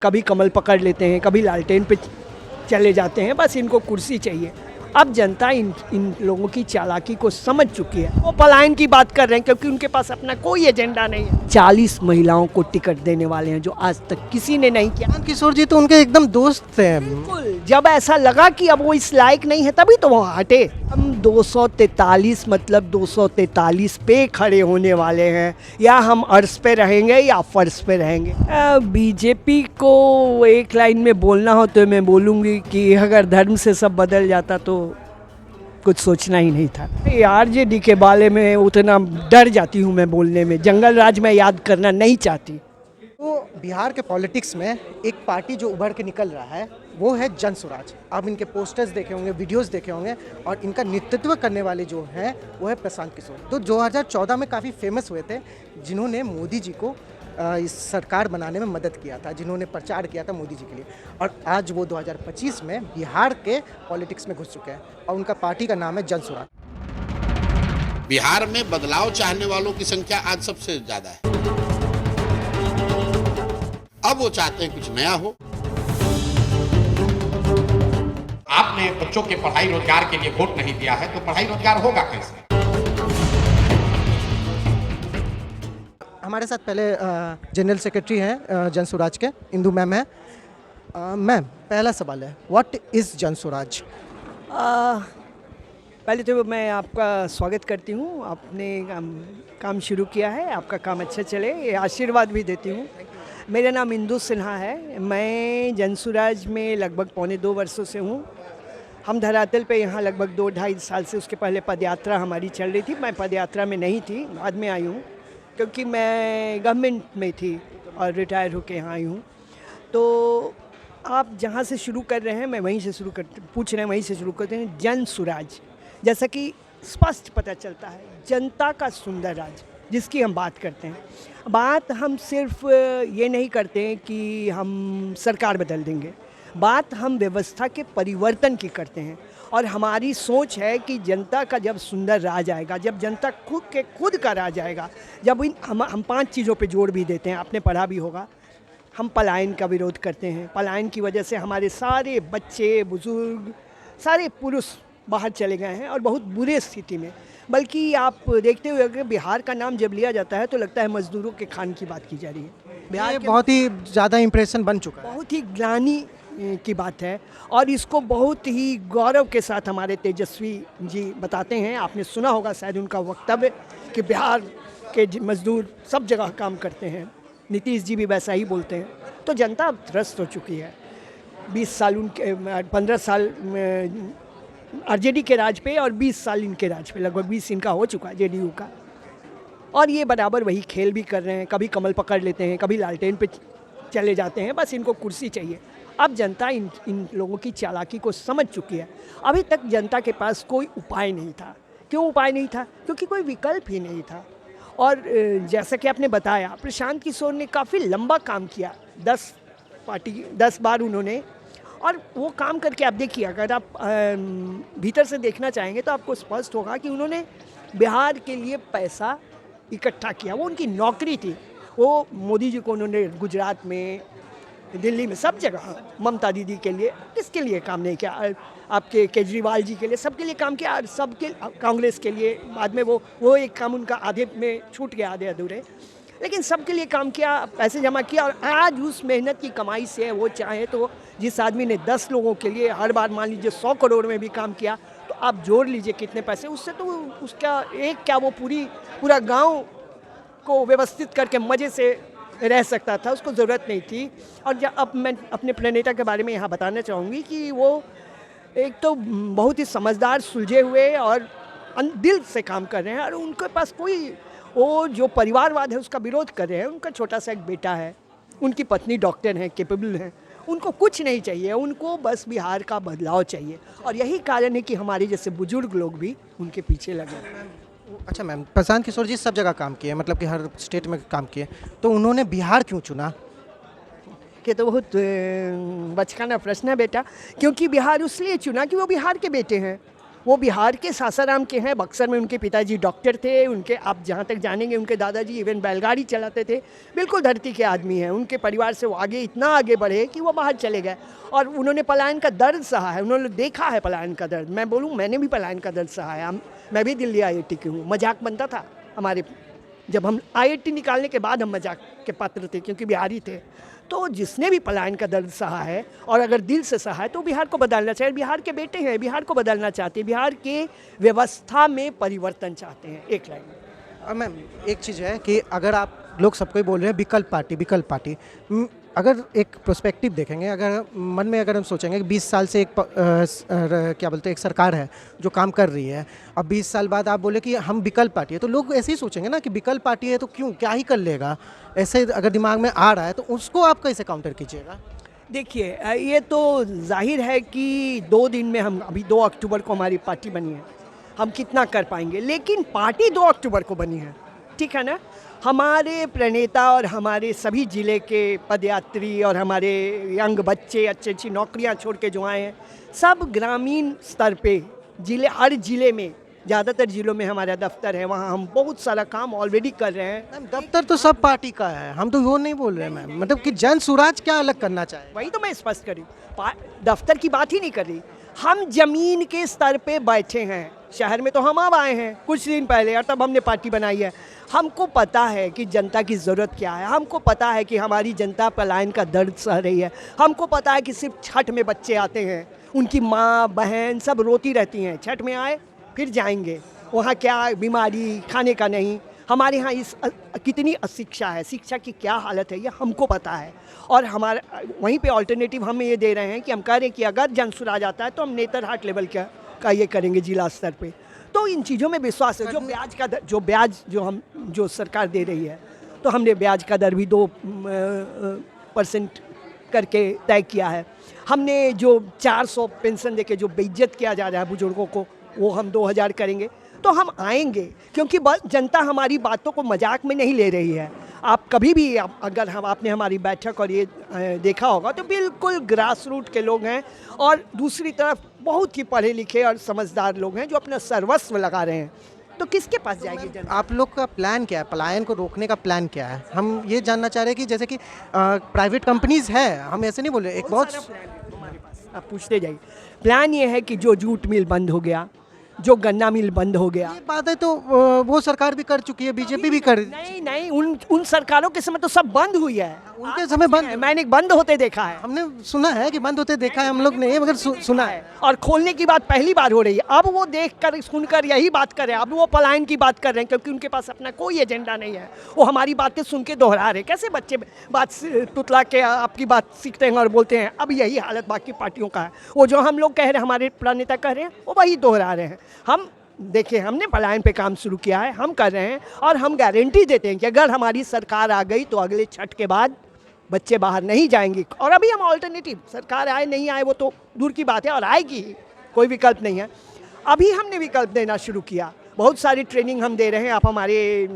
कभी कमल पकड़ लेते हैं, कभी लालटेन पे चले जाते हैं, बस इनको कुर्सी चाहिए। अब जनता इन लोगों की चालाकी को समझ चुकी है। वो पलायन की बात कर रहे हैं क्योंकि उनके पास अपना कोई एजेंडा नहीं है। 40 महिलाओं को टिकट देने वाले हैं जो आज तक किसी ने नहीं किया। किशोर जी तो उनके एकदम दोस्त हैं। बिल्कुल, जब ऐसा लगा कि अब वो इस लायक नहीं है तभी तो वो हटे। हम 243 मतलब 243 पे खड़े होने वाले हैं, या हम अर्श पे रहेंगे या फर्श पे रहेंगे। बीजेपी को एक लाइन में बोलना हो तो मैं बोलूँगी कि अगर धर्म से सब बदल जाता तो कुछ सोचना ही नहीं था। आरजेडी के बारे में उतना डर जाती हूँ मैं बोलने में, जंगल राज में याद करना नहीं चाहती। तो बिहार के पॉलिटिक्स में एक पार्टी जो उभर के निकल रहा है वो है जन स्वराज। आप इनके पोस्टर्स देखे होंगे, वीडियोस देखे होंगे, और इनका नेतृत्व करने वाले जो हैं वो है प्रशांत किशोर। तो 2014 में काफ़ी फेमस हुए थे, जिन्होंने मोदी जी को इस सरकार बनाने में मदद किया था, जिन्होंने प्रचार किया था मोदी जी के लिए। और आज वो 2025 में बिहार के पॉलिटिक्स में घुस चुके हैं और उनका पार्टी का नाम है जन स्वराज। बिहार में बदलाव चाहने वालों की संख्या आज सबसे ज्यादा है। अब वो चाहते हैं कुछ नया हो। आपने बच्चों के पढ़ाई रोजगार के लिए वोट नहीं दिया है तो पढ़ाई रोजगार होगा कैसे? हमारे साथ पहले जनरल सेक्रेटरी हैं जन स्वराज के, इंदू मैम है। मैम, पहला सवाल है, व्हाट इज़ जन स्वराज? पहले तो मैं आपका स्वागत करती हूँ। आपने काम शुरू किया है, आपका काम अच्छा चले, ये आशीर्वाद भी देती हूँ। मेरा नाम इंदू सिन्हा है। मैं जन स्वराज में लगभग पौने 2 वर्षों से हूँ। हम धरातल पे यहाँ लगभग 2-2.5 साल से, उसके पहले पदयात्रा हमारी चल रही थी। मैं पदयात्रा में नहीं थी, बाद में आई हूँ क्योंकि मैं गवर्नमेंट में थी और रिटायर होके यहाँ आई हूँ। तो आप जहाँ से शुरू कर रहे हैं मैं वहीं से शुरू करते, पूछ रहे हैं वहीं से शुरू करते हैं। जन स्वराज, जैसा कि स्पष्ट पता चलता है, जनता का सुंदर राज जिसकी हम बात करते हैं। बात हम सिर्फ ये नहीं करते हैं कि हम सरकार बदल देंगे, बात हम व्यवस्था के परिवर्तन की करते हैं। और हमारी सोच है कि जनता का जब सुंदर राज आएगा, जब जनता खुद का राज आएगा, जब हम 5 चीज़ों पे जोड़ भी देते हैं, आपने पढ़ा भी होगा। हम पलायन का विरोध करते हैं। पलायन की वजह से हमारे सारे बच्चे, बुजुर्ग, सारे पुरुष बाहर चले गए हैं और बहुत बुरे स्थिति में। बल्कि आप देखते हुए अगर बिहार का नाम जब लिया जाता है तो लगता है मजदूरों के खान की बात की जा रही है। बिहार बहुत ही ज़्यादा इम्प्रेशन बन चुका है, बहुत ही ग्लानि की बात है, और इसको बहुत ही गौरव के साथ हमारे तेजस्वी जी बताते हैं। आपने सुना होगा शायद उनका वक्तव्य कि बिहार के मजदूर सब जगह काम करते हैं। नीतीश जी भी वैसा ही बोलते हैं। तो जनता त्रस्त हो चुकी है। 20 साल उनके, 15 साल आरजेडी के राज पे और 20 साल इनके राज पे, लगभग 20 इनका हो चुका है जेडीयू का। और ये बराबर वही खेल भी कर रहे हैं, कभी कमल पकड़ लेते हैं, कभी लालटेन पे चले जाते हैं, बस इनको कुर्सी चाहिए। अब जनता इन लोगों की चालाकी को समझ चुकी है। अभी तक जनता के पास कोई उपाय नहीं था। क्यों उपाय नहीं था? क्योंकि कोई विकल्प ही नहीं था। और जैसा कि आपने बताया, प्रशांत किशोर ने काफ़ी लंबा काम किया, 10 बार उन्होंने, और वो काम करके आप देखिए, अगर आप भीतर से देखना चाहेंगे तो आपको स्पष्ट होगा कि उन्होंने बिहार के लिए पैसा इकट्ठा किया। वो उनकी नौकरी थी। वो मोदी जी को उन्होंने गुजरात में, दिल्ली में, सब जगह, ममता दीदी के लिए, किसके लिए काम नहीं किया? आपके केजरीवाल जी के लिए, सबके लिए काम किया। सबके, कांग्रेस के लिए बाद में वो एक काम उनका आधे में छूट गया, आधे अधूरे, लेकिन सबके लिए काम किया, पैसे जमा किया। और आज उस मेहनत की कमाई से वो चाहे तो, जिस आदमी ने 10 लोगों के लिए हर बार मान लीजिए 100 करोड़ में भी काम किया, तो आप जोड़ लीजिए कितने पैसे, उससे तो उसका एक क्या, वो पूरा गाँव को व्यवस्थित करके मज़े से रह सकता था। उसको ज़रूरत नहीं थी। और अब मैं अपने प्लेनेटा के बारे में यहाँ बताना चाहूँगी कि वो एक तो बहुत ही समझदार, सुलझे हुए और दिल से काम कर रहे हैं। और उनके पास कोई, वो जो परिवारवाद है उसका विरोध कर रहे हैं। उनका छोटा सा एक बेटा है, उनकी पत्नी डॉक्टर हैं, कैपेबल हैं, उनको कुछ नहीं चाहिए, उनको बस बिहार का बदलाव चाहिए। और यही कारण है कि हमारे जैसे बुजुर्ग लोग भी उनके पीछे लगे। अच्छा मैम, प्रशांत किशोर जी सब जगह काम किए, मतलब कि हर स्टेट में काम किए, तो उन्होंने बिहार क्यों चुना? कि तो बहुत बचकाना प्रश्न है बेटा। क्योंकि बिहार इसलिए चुना कि वो बिहार के बेटे हैं। वो बिहार के सासाराम के हैं। बक्सर में उनके पिताजी डॉक्टर थे, उनके आप जहाँ तक जानेंगे उनके दादाजी इवन बैलगाड़ी चलाते थे। बिल्कुल धरती के आदमी हैं। उनके परिवार से वो आगे इतना आगे बढ़े कि वो बाहर चले गए और उन्होंने पलायन का दर्द सहा है, उन्होंने देखा है पलायन का दर्द। मैं बोलूँ मैंने भी पलायन का दर्द सहा है। मैं भी दिल्ली IIT की हूँ। मजाक बनता था हमारे, जब हम IIT निकालने के बाद हम मजाक के पात्र थे क्योंकि बिहारी थे। तो जिसने भी पलायन का दर्द सहा है और अगर दिल से सहा है तो बिहार को बदलना चाहिए। बिहार के बेटे हैं, बिहार को बदलना चाहते हैं, बिहार के व्यवस्था में परिवर्तन चाहते हैं। एक लाइन में मैम एक चीज़ है कि अगर आप लोग सबको ही बोल रहे हैं विकल्प पार्टी, अगर एक प्रोस्पेक्टिव देखेंगे, अगर मन में अगर हम सोचेंगे कि 20 साल से क्या बोलते हैं एक सरकार है जो काम कर रही है, अब 20 साल बाद आप बोले कि हम विकल्प पार्टी है, तो लोग ऐसे ही सोचेंगे ना कि विकल्प पार्टी है तो क्यों, क्या ही कर लेगा, ऐसे अगर दिमाग में आ रहा है तो उसको आप कैसे काउंटर कीजिएगा? देखिए, ये तो जाहिर है कि 2 दिन में हम, अभी 2 अक्टूबर को हमारी पार्टी बनी है, हम कितना कर पाएंगे, लेकिन पार्टी 2 अक्टूबर को बनी है, ठीक है ना। हमारे प्रणेता और हमारे सभी ज़िले के पदयात्री और हमारे यंग बच्चे अच्छी अच्छी नौकरियां छोड़ के जो आए हैं, सब ग्रामीण स्तर पे ज़िले, हर ज़िले में, ज़्यादातर ज़िलों में हमारा दफ्तर है, वहाँ हम बहुत सारा काम ऑलरेडी कर रहे हैं। मैम दफ्तर तो सब पार्टी का है, हम तो वो नहीं बोल रहे हैं मैम, मतलब कि जन स्वराज क्या अलग करना चाहे, वही तो मैं स्पष्ट करी, दफ्तर की बात ही नहीं कर रही। हम जमीन के स्तर पे बैठे हैं। शहर में तो हम अब आए हैं कुछ दिन पहले और तब हमने पार्टी बनाई है। हमको पता है कि जनता की ज़रूरत क्या है, हमको पता है कि हमारी जनता पलायन का दर्द सह रही है, हमको पता है कि सिर्फ छठ में बच्चे आते हैं, उनकी माँ बहन सब रोती रहती हैं, छठ में आए फिर जाएंगे, वहाँ क्या बीमारी, खाने का नहीं। हमारे यहाँ कितनी अशिक्षा है, शिक्षा की क्या हालत है ये हमको पता है। और हमारा वहीं पे अल्टरनेटिव हम ये दे रहे हैं कि हम कह रहे हैं कि अगर जन स्वराज आता है तो हम नेतरहाट लेवल का ये करेंगे जिला स्तर पे। तो इन चीज़ों में विश्वास है। जो सरकार दे रही है, तो हमने ब्याज का दर भी 2% करके तय किया है। हमने जो 400 पेंशन देके जो बेइज्जत किया जा रहा है बुजुर्गों को, वो हम 2000 करेंगे। तो हम आएंगे क्योंकि जनता हमारी बातों को मजाक में नहीं ले रही है। आप कभी भी अगर आपने हमारी बैठक और ये देखा होगा तो बिल्कुल ग्रास रूट के लोग हैं और दूसरी तरफ बहुत ही पढ़े लिखे और समझदार लोग हैं जो अपना सर्वस्व लगा रहे हैं। तो किसके पास जाएगी जनता? आप लोग का प्लान क्या है, पलायन को रोकने का प्लान क्या है? हम ये जानना चाह रहे हैं कि जैसे कि प्राइवेट कंपनीज है, हम ऐसे नहीं बोल रहे, एक बहुत सारा प्लान है हमारे पास, आप पूछते जाइए। प्लान ये है कि जो जूट मिल बंद हो गया, जो गन्ना मिल बंद हो गया, ये बात है तो वो सरकार भी कर चुकी है, बीजेपी भी कर, नहीं उन सरकारों के समय तो सब बंद हुई है, उनके समय बंद, मैंने बंद होते देखा है। हमने सुना है कि बंद होते देखा है, हम लोग नहीं मगर सुना है। और खोलने की बात पहली बार हो रही है। अब वो देखकर सुनकर यही बात कर रहे हैं, अब वो पलायन की बात कर रहे हैं क्योंकि उनके पास अपना कोई एजेंडा नहीं है। वो हमारी बातें सुन के दोहरा रहे। कैसे बच्चे बात तुतला के आपकी बात सीखते हैं और बोलते हैं। अब यही हालत बाकी पार्टियों का है। वो जो हम लोग कह रहे हैं, हमारे प्रणेता कह रहे हैं, वो वही दोहरा रहे हैं। हम देखिए, हमने पलायन पे काम शुरू किया है, हम कर रहे हैं और हम गारंटी देते हैं कि अगर हमारी सरकार आ गई तो अगले छठ के बाद बच्चे बाहर नहीं जाएंगे। और अभी हम ऑल्टरनेटिव, सरकार आए नहीं आए वो तो दूर की बात है और आएगी, कोई विकल्प नहीं है। अभी हमने विकल्प देना शुरू किया, बहुत सारी ट्रेनिंग हम दे रहे हैं। आप हमारे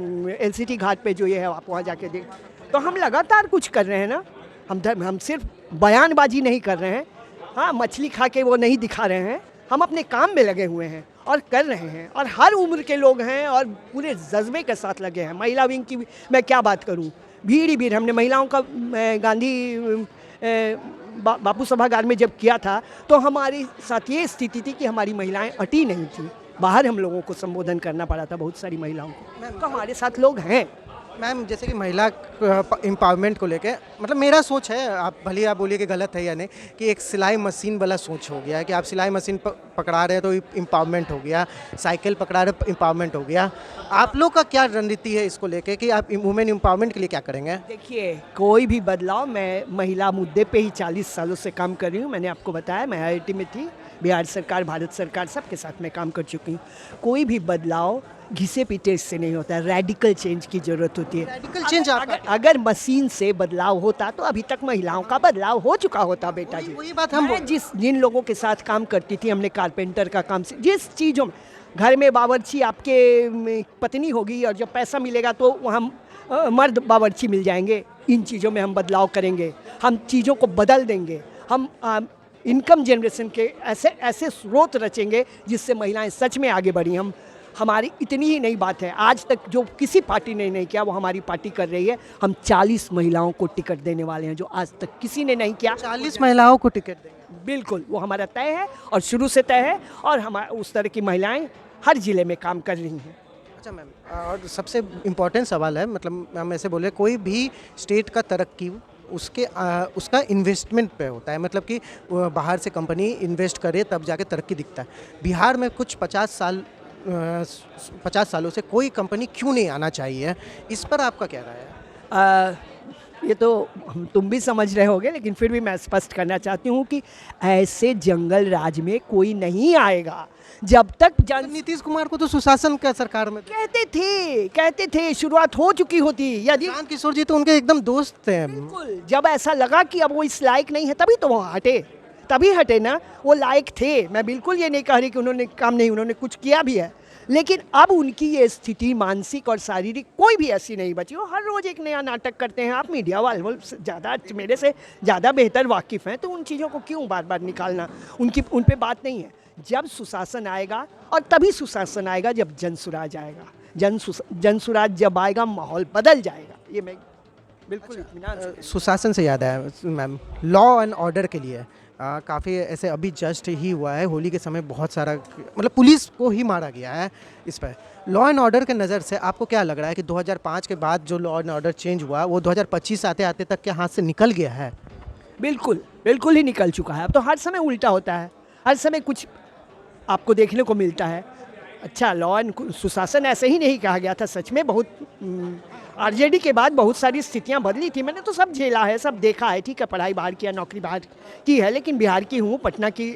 LCT घाट पे जो ये है आप वहाँ जाके देख, तो हम लगातार कुछ कर रहे हैं ना। हम सिर्फ बयानबाजी नहीं कर रहे हैं, हाँ मछली खा के वो नहीं दिखा रहे हैं। हम अपने काम में लगे हुए हैं और कर रहे हैं और हर उम्र के लोग हैं और पूरे जज्बे के साथ लगे हैं। महिला विंग की मैं क्या बात करूं, भीड़ ही भीड़। हमने महिलाओं का गांधी बापू सभागार में जब किया था तो हमारे साथ ये स्थिति थी कि हमारी महिलाएं अटी नहीं थी, बाहर हम लोगों को संबोधन करना पड़ा था बहुत सारी महिलाओं को। तो हमारे साथ लोग हैं। मैम जैसे कि महिला एम्पावरमेंट को लेके, मतलब मेरा सोच है, आप भले आप बोलिए कि गलत है या नहीं, कि एक सिलाई मशीन वाला सोच हो गया है कि आप सिलाई मशीन पकड़ा रहे हैं तो एम्पावरमेंट हो गया, साइकिल पकड़ा रहे एम्पावरमेंट हो गया। आप लोग का क्या रणनीति है इसको लेके कि आप वुमेन एम्पावरमेंट के लिए क्या करेंगे? देखिए, कोई भी बदलाव, मैं महिला मुद्दे पे ही 40 सालों से काम कर रही हूँ। मैंने आपको बताया मैं IIT में थी, बिहार सरकार, भारत सरकार, सबके साथ मैं काम कर चुकी हूँ। कोई भी बदलाव घिसे पीटे से नहीं होता है, रेडिकल चेंज की जरूरत होती है। रेडिकल चेंज अगर मशीन से बदलाव होता तो अभी तक महिलाओं का बदलाव हो चुका होता बेटा जी। वही बात हम जिन लोगों के साथ काम करती थी, हमने कारपेंटर का काम से, जिस चीज़ों में घर में बावर्ची आपके पत्नी होगी और जब पैसा मिलेगा तो हम मर्द बावर्ची मिल जाएंगे। इन चीज़ों में हम बदलाव करेंगे, हम चीज़ों को बदल देंगे। हम इनकम जनरेशन के ऐसे ऐसे स्रोत रचेंगे जिससे महिलाएं सच में आगे बढ़ी। हम हमारी इतनी ही नई बात है, आज तक जो किसी पार्टी ने नहीं किया वो हमारी पार्टी कर रही है। हम 40 महिलाओं को टिकट देने वाले हैं, जो आज तक किसी ने नहीं किया। 40 महिलाओं को टिकट देंगे? बिल्कुल, वो हमारा तय है और शुरू से तय है, और हमारे उस तरह की महिलाएं हर जिले में काम कर रही हैं। अच्छा मैम, और सबसे इम्पोर्टेंट सवाल है, मतलब हम ऐसे बोले, कोई भी स्टेट का तरक्की उसका इन्वेस्टमेंट पे होता है, मतलब कि बाहर से कंपनी इन्वेस्ट करे तब जाके तरक्की दिखता है। बिहार में कुछ 50 सालों से कोई कंपनी क्यों नहीं आना चाहिए, इस पर आपका क्या राय है? ये तो तुम भी समझ रहे होगे, लेकिन फिर भी मैं स्पष्ट करना चाहती हूँ कि ऐसे जंगल राज में कोई नहीं आएगा जब तक नीतीश कुमार को तो सुशासन का सरकार में कहते थे शुरुआत हो चुकी होती। यदि प्रशांत किशोर जी तो उनके एकदम दोस्त थे। बिल्कुल, जब ऐसा लगा कि अब वो इस लायक नहीं है तभी तो वो हटे, तभी हटे ना। वो लायक थे, मैं बिल्कुल ये नहीं कह रही कि उन्होंने काम नहीं, उन्होंने कुछ किया भी है, लेकिन अब उनकी ये स्थिति मानसिक और शारीरिक कोई भी ऐसी नहीं बची। वो हर रोज़ एक नया नाटक करते हैं। आप मीडिया वाले ज़्यादा मेरे से ज़्यादा बेहतर वाकिफ़ हैं, तो उन चीज़ों को क्यों बार बार निकालना, उन पे बात नहीं है। जब सुशासन आएगा, और तभी सुशासन आएगा जब जनसुराज आएगा। जनसुराज जब आएगा माहौल बदल जाएगा, ये मैं बिल्कुल इत्मीनान से। सुशासन से याद है मैम, लॉ एंड ऑर्डर के लिए काफ़ी ऐसे अभी जस्ट ही हुआ है, होली के समय बहुत सारा, मतलब पुलिस को ही मारा गया है। इस पर लॉ एंड ऑर्डर के नज़र से आपको क्या लग रहा है कि 2005 के बाद जो लॉ एंड ऑर्डर चेंज हुआ वो 2025 आते आते तक के हाथ से निकल गया है? बिल्कुल ही निकल चुका है। अब तो हर समय उल्टा होता है, हर समय कुछ आपको देखने को मिलता है। अच्छा, लॉ एंड सुशासन ऐसे ही नहीं कहा गया था, सच में बहुत आरजेडी के बाद बहुत सारी स्थितियां बदली थी। मैंने तो सब झेला है, सब देखा है। ठीक है, पढ़ाई बाहर किया, नौकरी बाहर की है, लेकिन बिहार की हूँ, पटना की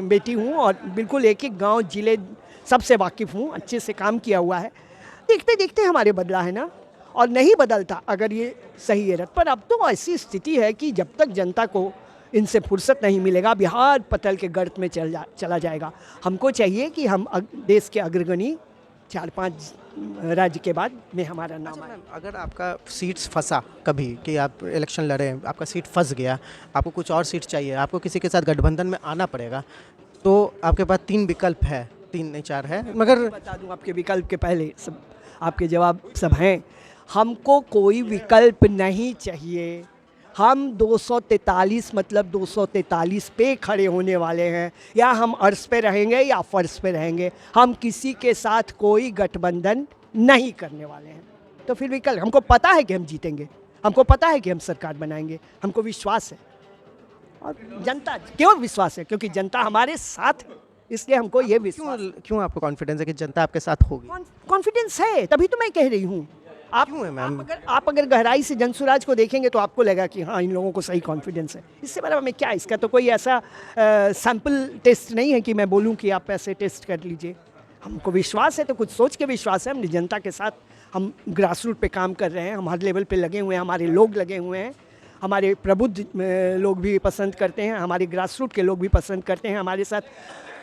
बेटी हूँ, और बिल्कुल एक एक गांव जिले सबसे वाकिफ़ हूँ, अच्छे से काम किया हुआ है। देखते देखते हमारे बदला है ना, और नहीं बदलता अगर ये सही है। पर अब तो ऐसी स्थिति है कि जब तक जनता को इनसे फुर्सत नहीं मिलेगा, बिहार पतल के गर्त में चला जाएगा। हमको चाहिए कि हम देश के अग्रगणी 4-5 राज्य के बाद में हमारा नाम आए। अगर आपका सीट्स फंसा कभी कि आप इलेक्शन लड़े, आपका सीट फंस गया, आपको कुछ और सीट चाहिए, आपको किसी के साथ गठबंधन में आना पड़ेगा, तो आपके पास 3 विकल्प है, 3 नहीं 4 है, मगर बता दूं आपके विकल्प के पहले सब आपके जवाब सब हैं। हमको कोई विकल्प नहीं चाहिए। हम 243 मतलब 243 पे खड़े होने वाले हैं, या हम अर्श पे रहेंगे या फर्श पे रहेंगे। हम किसी के साथ कोई गठबंधन नहीं करने वाले हैं। तो फिर विकल्प, हमको पता है कि हम जीतेंगे, हमको पता है कि हम सरकार बनाएंगे, हमको विश्वास है, और जनता क्यों विश्वास है, क्योंकि जनता हमारे साथ है, इसलिए हमको ये विश्वास। क्यों आपको कॉन्फिडेंस है कि जनता आपके साथ होगी? कॉन्फिडेंस है, तभी तो मैं कह रही हूँ। आप अगर गहराई से जनसुराज को देखेंगे तो आपको लगेगा कि हाँ, इन लोगों को सही कॉन्फिडेंस है। इससे बड़ा में क्या, इसका तो कोई ऐसा सैंपल टेस्ट नहीं है कि मैं बोलूँ कि आप ऐसे टेस्ट कर लीजिए। हमको विश्वास है, तो कुछ सोच के विश्वास है। हम जनता के साथ, हम ग्रास रूट पे काम कर रहे हैं, हम हर लेवल पे लगे हुए हैं, हमारे लोग लगे हुए हैं, हमारे प्रबुद्ध लोग भी पसंद करते हैं, हमारे ग्रास रूट के लोग भी पसंद करते हैं, हमारे साथ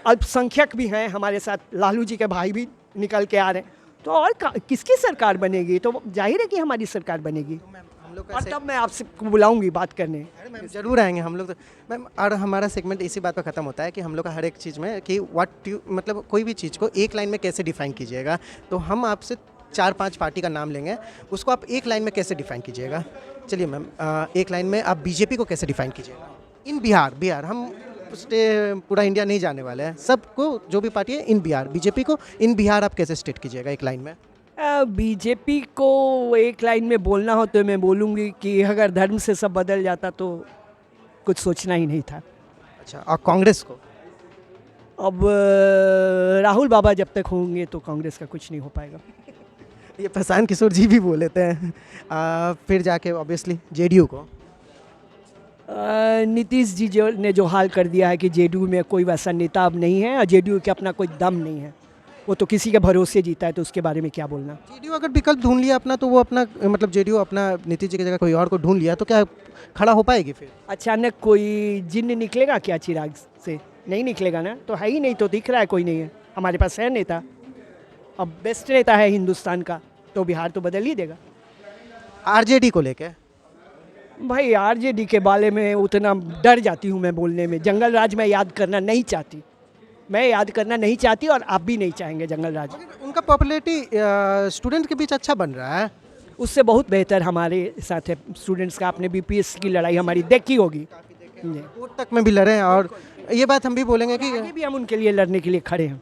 अल्पसंख्यक भी हैं, हमारे साथ लालू जी के भाई भी निकल के आ रहे हैं। तो और किसकी सरकार बनेगी? तो जाहिर है कि हमारी सरकार बनेगी, और तब मैं आपसे बुलाऊंगी बात करने। अरे मैम, जरूर आएंगे हम लोग तो मैम। और हमारा सेगमेंट इसी बात पर ख़त्म होता है कि हम लोग का हर एक चीज़ में कि मतलब कोई भी चीज़ को एक लाइन में कैसे डिफाइन कीजिएगा। तो हम आपसे 4-5 पार्टी का नाम लेंगे, उसको आप एक लाइन में कैसे डिफाइन कीजिएगा? चलिए मैम, एक लाइन में आप बीजेपी को कैसे डिफाइन कीजिएगा? इन बिहार हम पूरा इंडिया नहीं जाने वाले हैं, सबको जो भी पार्टी है इन बिहार, बीजेपी को इन बिहार आप कैसे स्टेट कीजिएगा एक लाइन में? बीजेपी को एक लाइन में बोलना हो तो मैं बोलूँगी कि अगर धर्म से सब बदल जाता तो कुछ सोचना ही नहीं था। अच्छा, और कांग्रेस को? अब राहुल बाबा जब तक होंगे तो कांग्रेस का कुछ नहीं हो पाएगा। ये प्रशांत किशोर जी भी बोल लेते हैं। फिर जाके ऑब्वियसली जेडीयू को? नीतीश जी ने जो हाल कर दिया है कि जेडीयू में कोई वैसा नेता अब नहीं है, और जेडीयू के अपना कोई दम नहीं है, वो तो किसी के भरोसे जीता है, तो उसके बारे में क्या बोलना। जेडीयू अगर विकल्प ढूंढ लिया अपना, तो वो अपना मतलब जेडीयू अपना नीतीश जी की जगह कोई और को ढूंढ लिया, तो क्या खड़ा हो पाएगी फिर? अचानक कोई जिन्न निकलेगा क्या चिराग से? नहीं निकलेगा ना, तो है ही नहीं, तो दिख रहा है कोई नहीं है। हमारे पास है नेता, अब बेस्ट नेता है हिंदुस्तान का, तो बिहार तो बदल ही देगा। आरजेडी को लेके भाई आरजेडी के बारे में उतना डर जाती हूँ मैं बोलने में। जंगल राज मैं याद करना नहीं चाहती, मैं याद करना नहीं चाहती और आप भी नहीं चाहेंगे जंगल राज। उनका पॉपुलैरिटी स्टूडेंट के बीच अच्छा बन रहा है। उससे बहुत बेहतर हमारे साथ है स्टूडेंट्स का। आपने बीपीएस की लड़ाई हमारी देखी होगी, कोर्ट तक में भी लड़े हैं और ये बात हम भी बोलेंगे कि आगे भी हम उनके लिए लड़ने के लिए खड़े हैं।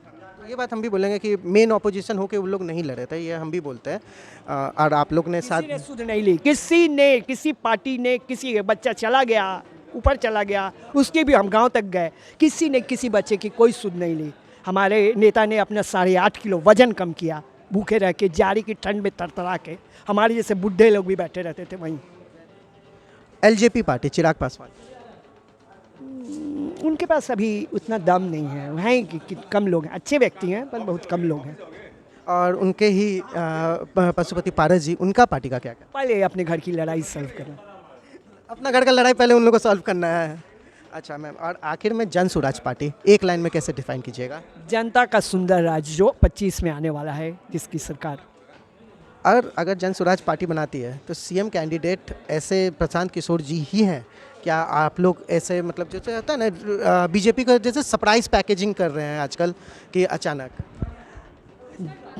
ये बात हम भी बोलेंगे कि मेन ऑपोजिशन होके वो लोग नहीं लड़े थे, ये हम भी बोलते हैं। और आप लोग ने साथ किसी ने सुध नहीं ली, किसी पार्टी ने, किसी बच्चा चला गया ऊपर चला गया, उसके भी हम गांव तक गए, किसी ने किसी बच्चे की कोई सुध नहीं ली। हमारे नेता ने अपना 8.5 किलो वजन कम किया, भूखे रह के, जाड़ी की ठंड में तरतरा के। हमारे जैसे बुढ़े लोग भी बैठे रहते थे वहीं। एलजेपी पार्टी चिराग पासवान, उनके पास अभी उतना दम नहीं है, हैं कि कम लोग हैं, अच्छे व्यक्ति हैं पर बहुत कम लोग हैं। और उनके ही पशुपति पारस जी, उनका पार्टी का क्या कहना? पहले अपने घर की लड़ाई सॉल्व करें। अपना घर का लड़ाई पहले उन लोगों को सॉल्व करना है। अच्छा मैम, और आखिर में जन स्वराज पार्टी एक लाइन में कैसे डिफाइन कीजिएगा? जनता का सुंदर राज्य जो 25 में आने वाला है, जिसकी सरकार। और अगर जन स्वराज पार्टी बनाती है तो सीएम कैंडिडेट ऐसे प्रशांत किशोर जी ही हैं क्या? आप लोग ऐसे मतलब जैसे होता है ना बीजेपी का जैसे सरप्राइज पैकेजिंग कर रहे हैं आजकल कि अचानक?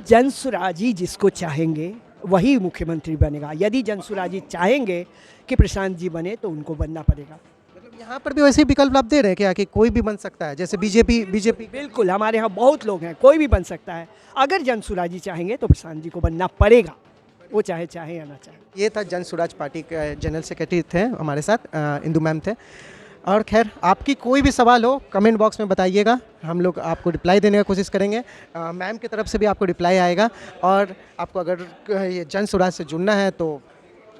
जन स्वराजी जिसको चाहेंगे वही मुख्यमंत्री बनेगा। यदि जन स्वराजी चाहेंगे कि प्रशांत जी बने तो उनको बनना पड़ेगा। मतलब यहाँ पर भी वैसे ही विकल्प आप दे रहे हैं क्या कि कोई भी बन सकता है? जैसे बीजेपी बिल्कुल, हमारे यहाँ बहुत लोग हैं, कोई भी बन सकता है। अगर जन स्वराजी चाहेंगे तो प्रशांत जी को बनना पड़ेगा, वो चाहे या ना चाहे। ये था जन स्वराज पार्टी के जनरल सेक्रेटरी थे हमारे साथ, इंदु मैम थे। और खैर आपकी कोई भी सवाल हो कमेंट बॉक्स में बताइएगा, हम लोग आपको रिप्लाई देने की कोशिश करेंगे। मैम की तरफ से भी आपको रिप्लाई आएगा। और आपको अगर ये जन स्वराज से जुड़ना है तो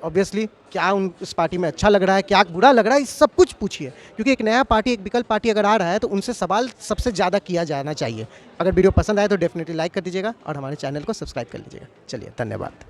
ऑब्वियसली क्या उस पार्टी में अच्छा लग रहा है, क्या बुरा लग रहा है, सब कुछ पूछिए, क्योंकि एक नया पार्टी, एक विकल्प पार्टी अगर आ रहा है तो उनसे सवाल सबसे ज़्यादा किया जाना चाहिए। अगर वीडियो पसंद आए तो डेफिनेटली लाइक कर दीजिएगा और हमारे चैनल को सब्सक्राइब कर लीजिएगा। चलिए, धन्यवाद।